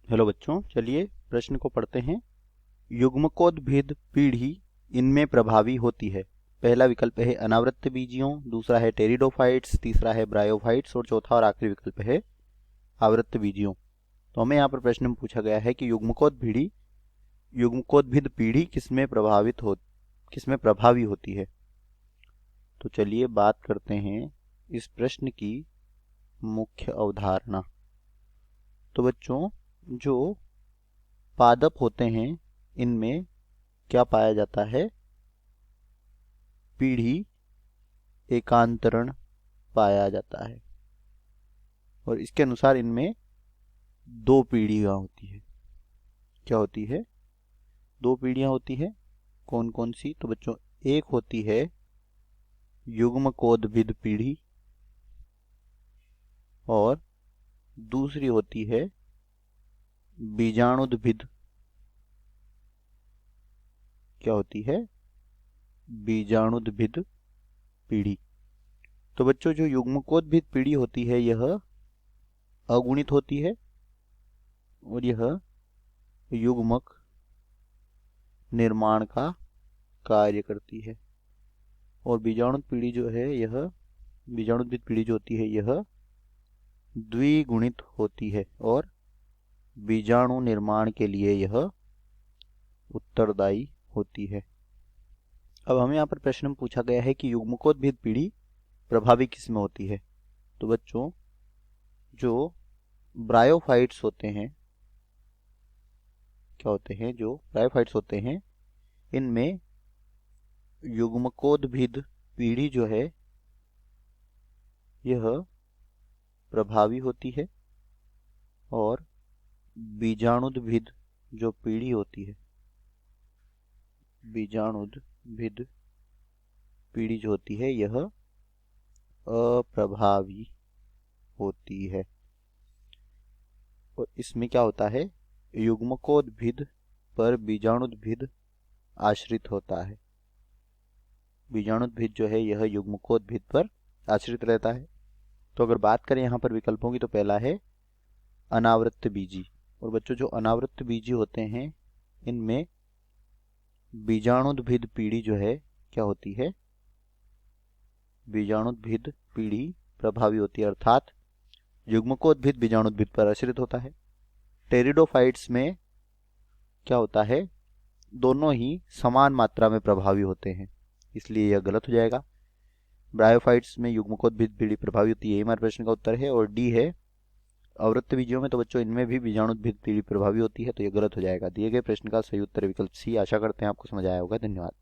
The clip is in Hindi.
हेलो बच्चों, चलिए प्रश्न को पढ़ते हैं। युग्मकोद्भिद पीढ़ी इनमें प्रभावी होती है। पहला विकल्प है अनावृत्त बीजियों, दूसरा है टेरिडोफाइट्स, तीसरा है ब्रायोफाइट्स और चौथा और आखिरी विकल्प है आवृत्त बीजियों। तो हमें यहाँ पर प्रश्न में पूछा गया है कि युग्मकोद्भिद पीढ़ी किसमें प्रभावी होती है। तो चलिए बात करते हैं इस प्रश्न की मुख्य अवधारणा। तो बच्चों, जो पादप होते हैं इनमें क्या पाया जाता है? पीढ़ी एकांतरण पाया जाता है और इसके अनुसार इनमें दो पीढ़ियां होती है। क्या होती है? दो पीढ़ियां होती है। कौन कौन सी? तो बच्चों, एक होती है युग्मकोद्भिद पीढ़ी और दूसरी होती है बीजाणुद्भिद। क्या होती है? बीजाणुद्भिद पीढ़ी। तो बच्चों, जो युग्मकोद्भिद पीढ़ी होती है यह अगुणित होती है और यह युग्मक निर्माण का कार्य करती है। और बीजाणुद्भिद पीढ़ी जो होती है यह द्विगुणित होती है और बीजाणु निर्माण के लिए यह उत्तरदायी होती है। अब हमें यहाँ पर प्रश्न में पूछा गया है कि युग्मकोद्भिद पीढ़ी प्रभावी किस में होती है। तो बच्चों, जो ब्रायोफाइट्स होते हैं, क्या होते हैं? जो ब्रायोफाइट्स होते हैं इनमें युग्मकोद्भिद पीढ़ी जो है यह प्रभावी होती है और बीजाणुद्भिद जो पीढ़ी होती है, बीजाणुद्भिद पीढ़ी जो होती है यह अप्रभावी होती है। और इसमें क्या होता है? युग्मकोद्भिद पर बीजाणुद्भिद आश्रित होता है। बीजाणुद्भिद जो है यह युग्मकोद्भिद पर आश्रित रहता है। तो अगर बात करें यहाँ पर विकल्पों की, तो पहला है अनावृत्त बीजी। और बच्चों, जो अनावृत्त बीजी होते हैं इनमें बीजाणुद्भिद पीढ़ी जो है क्या होती है? बीजाणुद्भिद पीढ़ी प्रभावी होती है, अर्थात युग्मकोद्भिद बीजाणुद्भिद पर आश्रित होता है। टेरिडोफाइट्स में क्या होता है? दोनों ही समान मात्रा में प्रभावी होते हैं, इसलिए यह गलत हो जाएगा। ब्रायोफाइट्स में युग्मकोद्भिद पीढ़ी प्रभावी होती है, यही हमारे प्रश्न का उत्तर है। और डी है अवृत्त बीजियों में। तो बच्चों, इनमें भी बीजाणुद्भिद पीढ़ी प्रभावी होती है, तो यह गलत हो जाएगा। दिए गए प्रश्न का सही उत्तर विकल्प सी। आशा करते हैं आपको समझ आया होगा। धन्यवाद।